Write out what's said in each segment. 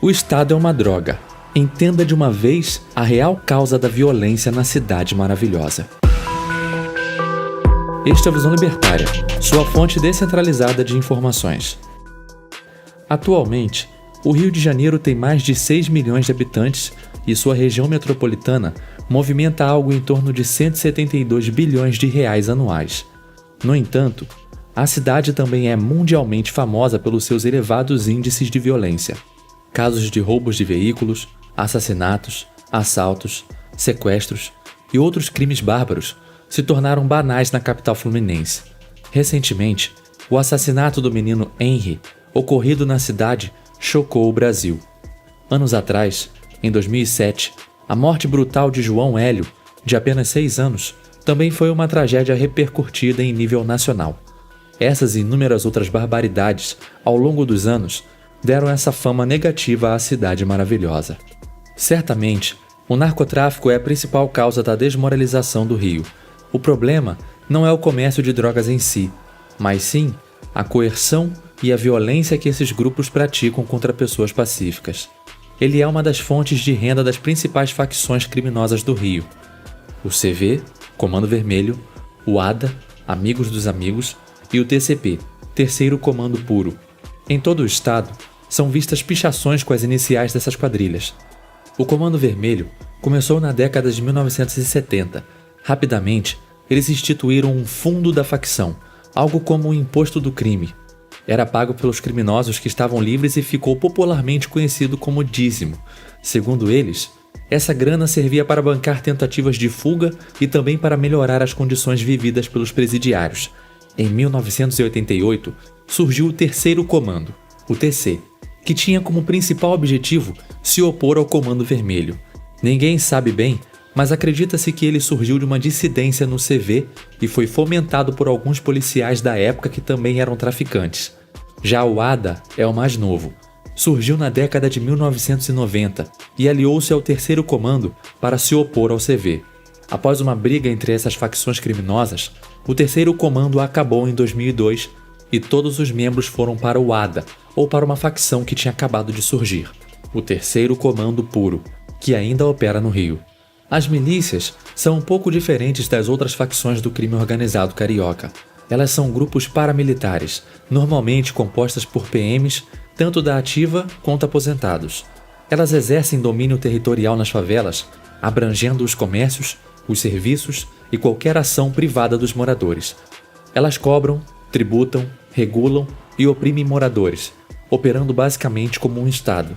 O Estado é uma droga. Entenda de uma vez a real causa da violência na cidade maravilhosa. Este é a Visão Libertária, sua fonte descentralizada de informações. Atualmente, o Rio de Janeiro tem mais de 6 milhões de habitantes e sua região metropolitana movimenta algo em torno de 172 bilhões de reais anuais. No entanto, a cidade também é mundialmente famosa pelos seus elevados índices de violência. Casos de roubos de veículos, assassinatos, assaltos, sequestros e outros crimes bárbaros se tornaram banais na capital fluminense. Recentemente, o assassinato do menino Henry, ocorrido na cidade, chocou o Brasil. Anos atrás, em 2007, a morte brutal de João Hélio, de apenas 6 anos, também foi uma tragédia repercutida em nível nacional. Essas e inúmeras outras barbaridades, ao longo dos anos, deram essa fama negativa à cidade maravilhosa. Certamente, o narcotráfico é a principal causa da desmoralização do Rio. O problema não é o comércio de drogas em si, mas sim a coerção e a violência que esses grupos praticam contra pessoas pacíficas. Ele é uma das fontes de renda das principais facções criminosas do Rio. O CV, Comando Vermelho, o ADA, Amigos dos Amigos, e o TCP, Terceiro Comando Puro. Em todo o estado, são vistas pichações com as iniciais dessas quadrilhas. O Comando Vermelho começou na década de 1970. Rapidamente, eles instituíram um fundo da facção, algo como o imposto do crime. Era pago pelos criminosos que estavam livres e ficou popularmente conhecido como dízimo. Segundo eles, essa grana servia para bancar tentativas de fuga e também para melhorar as condições vividas pelos presidiários. Em 1988, surgiu o Terceiro Comando, o TC, que tinha como principal objetivo se opor ao Comando Vermelho. Ninguém sabe bem, mas acredita-se que ele surgiu de uma dissidência no CV e foi fomentado por alguns policiais da época que também eram traficantes. Já o ADA é o mais novo. Surgiu na década de 1990 e aliou-se ao Terceiro Comando para se opor ao CV. Após uma briga entre essas facções criminosas, o Terceiro Comando acabou em 2002 e todos os membros foram para o ADA, ou para uma facção que tinha acabado de surgir, o Terceiro Comando Puro, que ainda opera no Rio. As milícias são um pouco diferentes das outras facções do crime organizado carioca. Elas são grupos paramilitares, normalmente compostas por PMs, tanto da ativa quanto aposentados. Elas exercem domínio territorial nas favelas, abrangendo os comércios, os serviços e qualquer ação privada dos moradores. Elas cobram, tributam, regulam e oprimem moradores, operando basicamente como um Estado.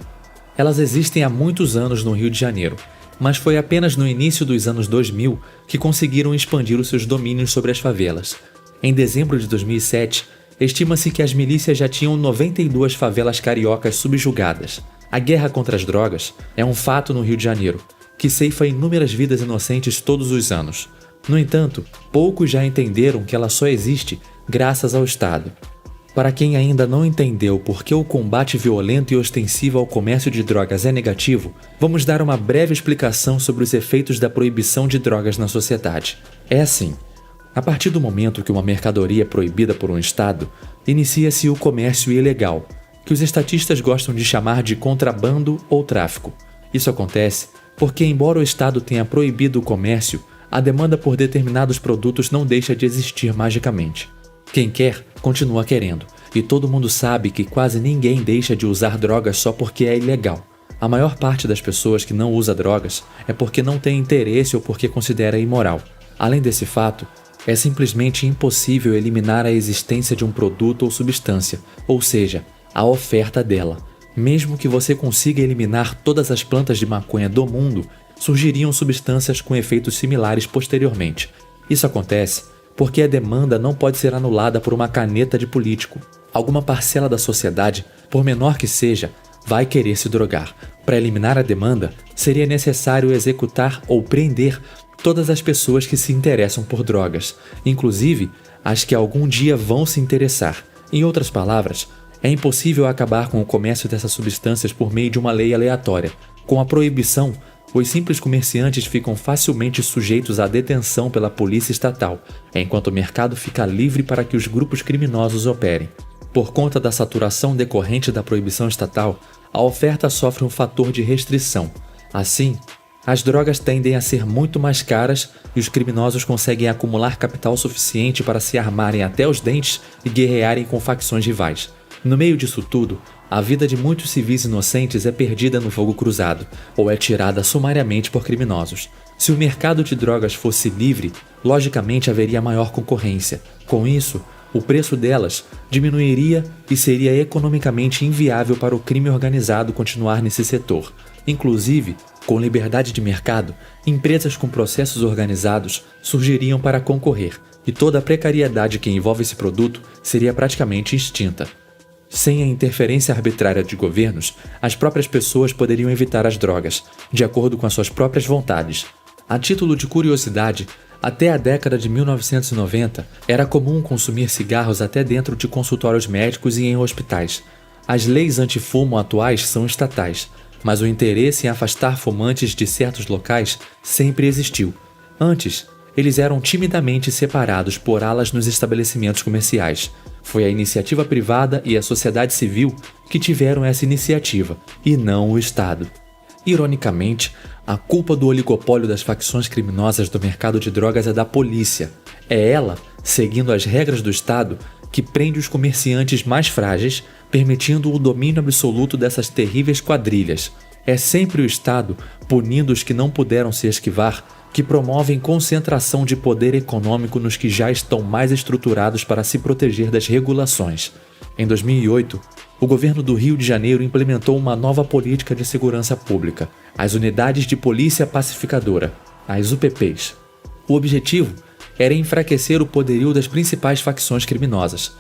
Elas existem há muitos anos no Rio de Janeiro, mas foi apenas no início dos anos 2000 que conseguiram expandir os seus domínios sobre as favelas. Em dezembro de 2007, estima-se que as milícias já tinham 92 favelas cariocas subjugadas. A guerra contra as drogas é um fato no Rio de Janeiro, que ceifa inúmeras vidas inocentes todos os anos. No entanto, poucos já entenderam que ela só existe graças ao Estado. Para quem ainda não entendeu por que o combate violento e ostensivo ao comércio de drogas é negativo, vamos dar uma breve explicação sobre os efeitos da proibição de drogas na sociedade. É assim: a partir do momento que uma mercadoria é proibida por um Estado, inicia-se o comércio ilegal, que os estatistas gostam de chamar de contrabando ou tráfico. Isso acontece porque, embora o Estado tenha proibido o comércio, a demanda por determinados produtos não deixa de existir magicamente. Quem quer, continua querendo, e todo mundo sabe que quase ninguém deixa de usar drogas só porque é ilegal. A maior parte das pessoas que não usa drogas é porque não tem interesse ou porque considera imoral. Além desse fato, é simplesmente impossível eliminar a existência de um produto ou substância, ou seja, a oferta dela. Mesmo que você consiga eliminar todas as plantas de maconha do mundo, surgiriam substâncias com efeitos similares posteriormente. Isso acontece porque a demanda não pode ser anulada por uma caneta de político. Alguma parcela da sociedade, por menor que seja, vai querer se drogar. Para eliminar a demanda, seria necessário executar ou prender todas as pessoas que se interessam por drogas, inclusive as que algum dia vão se interessar. Em outras palavras, é impossível acabar com o comércio dessas substâncias por meio de uma lei aleatória. Com a proibição, os simples comerciantes ficam facilmente sujeitos à detenção pela polícia estatal, enquanto o mercado fica livre para que os grupos criminosos operem. Por conta da saturação decorrente da proibição estatal, a oferta sofre um fator de restrição. Assim, as drogas tendem a ser muito mais caras e os criminosos conseguem acumular capital suficiente para se armarem até os dentes e guerrearem com facções rivais. No meio disso tudo, a vida de muitos civis inocentes é perdida no fogo cruzado, ou é tirada sumariamente por criminosos. Se o mercado de drogas fosse livre, logicamente haveria maior concorrência. Com isso, o preço delas diminuiria e seria economicamente inviável para o crime organizado continuar nesse setor. Inclusive, com liberdade de mercado, empresas com processos organizados surgiriam para concorrer, e toda a precariedade que envolve esse produto seria praticamente extinta. Sem a interferência arbitrária de governos, as próprias pessoas poderiam evitar as drogas, de acordo com as suas próprias vontades. A título de curiosidade, até a década de 1990, era comum consumir cigarros até dentro de consultórios médicos e em hospitais. As leis antifumo atuais são estatais, mas o interesse em afastar fumantes de certos locais sempre existiu. Antes, eles eram timidamente separados por alas nos estabelecimentos comerciais. Foi a iniciativa privada e a sociedade civil que tiveram essa iniciativa, e não o Estado. Ironicamente, a culpa do oligopólio das facções criminosas do mercado de drogas é da polícia. É ela, seguindo as regras do Estado, que prende os comerciantes mais frágeis, permitindo o domínio absoluto dessas terríveis quadrilhas. É sempre o Estado, punindo os que não puderam se esquivar, que promovem concentração de poder econômico nos que já estão mais estruturados para se proteger das regulações. Em 2008, o governo do Rio de Janeiro implementou uma nova política de segurança pública, as Unidades de Polícia Pacificadora, as UPPs. O objetivo era enfraquecer o poderio das principais facções criminosas,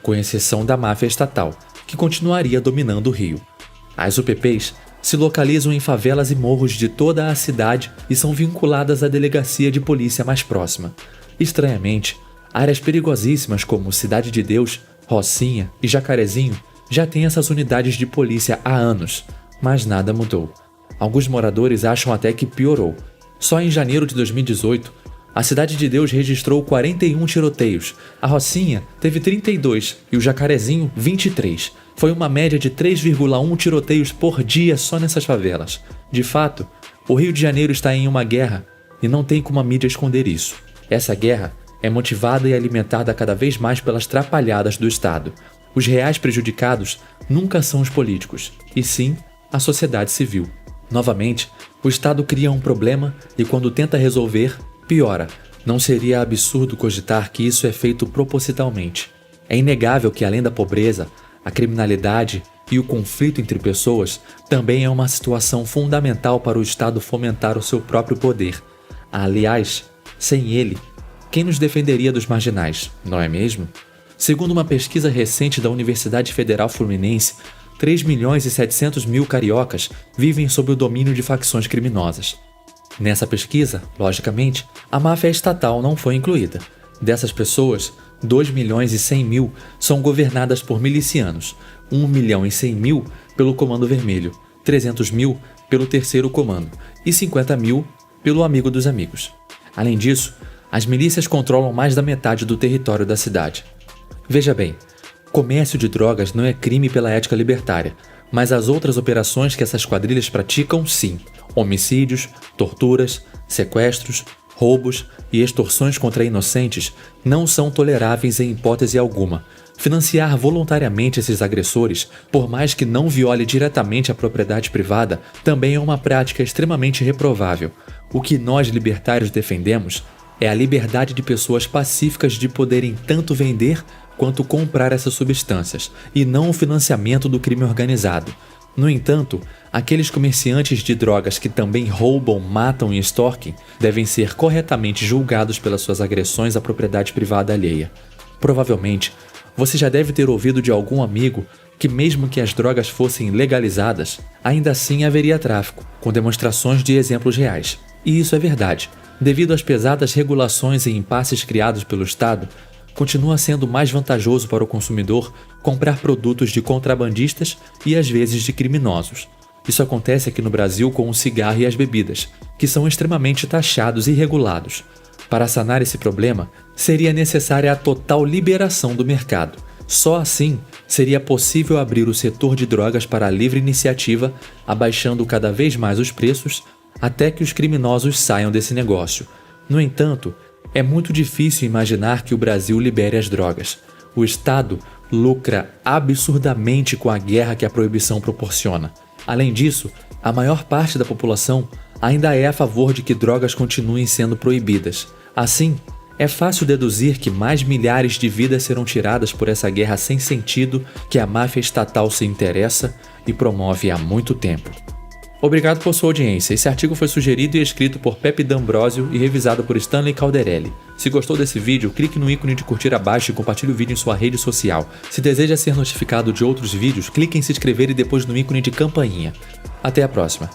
com exceção da máfia estatal, que continuaria dominando o Rio. As UPPs se localizam em favelas e morros de toda a cidade e são vinculadas à delegacia de polícia mais próxima. Estranhamente, áreas perigosíssimas como Cidade de Deus, Rocinha e Jacarezinho já têm essas unidades de polícia há anos, mas nada mudou. Alguns moradores acham até que piorou. Só em janeiro de 2018, a Cidade de Deus registrou 41 tiroteios, a Rocinha teve 32 e o Jacarezinho 23. Foi uma média de 3,1 tiroteios por dia só nessas favelas. De fato, o Rio de Janeiro está em uma guerra e não tem como a mídia esconder isso. Essa guerra é motivada e alimentada cada vez mais pelas trapalhadas do Estado. Os reais prejudicados nunca são os políticos, e sim a sociedade civil. Novamente, o Estado cria um problema e quando tenta resolver, piora. Não seria absurdo cogitar que isso é feito propositalmente. É inegável que além da pobreza, a criminalidade e o conflito entre pessoas também é uma situação fundamental para o Estado fomentar o seu próprio poder. Aliás, sem ele, quem nos defenderia dos marginais, não é mesmo? Segundo uma pesquisa recente da Universidade Federal Fluminense, 3.700.000 cariocas vivem sob o domínio de facções criminosas. Nessa pesquisa, logicamente, a máfia estatal não foi incluída. Dessas pessoas, 2.100.000 são governadas por milicianos, 1.100.000 pelo Comando Vermelho, 300.000 pelo Terceiro Comando e 50.000 pelo Amigo dos Amigos. Além disso, as milícias controlam mais da metade do território da cidade. Veja bem, comércio de drogas não é crime pela ética libertária, mas as outras operações que essas quadrilhas praticam, sim. Homicídios, torturas, sequestros, roubos e extorsões contra inocentes não são toleráveis em hipótese alguma. Financiar voluntariamente esses agressores, por mais que não viole diretamente a propriedade privada, também é uma prática extremamente reprovável. O que nós libertários defendemos é a liberdade de pessoas pacíficas de poderem tanto vender quanto comprar essas substâncias, e não o financiamento do crime organizado. No entanto, aqueles comerciantes de drogas que também roubam, matam e extorquem devem ser corretamente julgados pelas suas agressões à propriedade privada alheia. Provavelmente, você já deve ter ouvido de algum amigo que mesmo que as drogas fossem legalizadas, ainda assim haveria tráfico, com demonstrações de exemplos reais. E isso é verdade. Devido às pesadas regulações e impasses criados pelo Estado, continua sendo mais vantajoso para o consumidor comprar produtos de contrabandistas e às vezes de criminosos. Isso acontece aqui no Brasil com o cigarro e as bebidas, que são extremamente taxados e regulados. Para sanar esse problema, seria necessária a total liberação do mercado. Só assim seria possível abrir o setor de drogas para a livre iniciativa, abaixando cada vez mais os preços, até que os criminosos saiam desse negócio. No entanto, é muito difícil imaginar que o Brasil libere as drogas. O Estado lucra absurdamente com a guerra que a proibição proporciona. Além disso, a maior parte da população ainda é a favor de que drogas continuem sendo proibidas. Assim, é fácil deduzir que mais milhares de vidas serão tiradas por essa guerra sem sentido que a máfia estatal se interessa e promove há muito tempo. Obrigado por sua audiência. Esse artigo foi sugerido e escrito por Pepe D'Ambrosio e revisado por Stanley Calderelli. Se gostou desse vídeo, clique no ícone de curtir abaixo e compartilhe o vídeo em sua rede social. Se deseja ser notificado de outros vídeos, clique em se inscrever e depois no ícone de campainha. Até a próxima!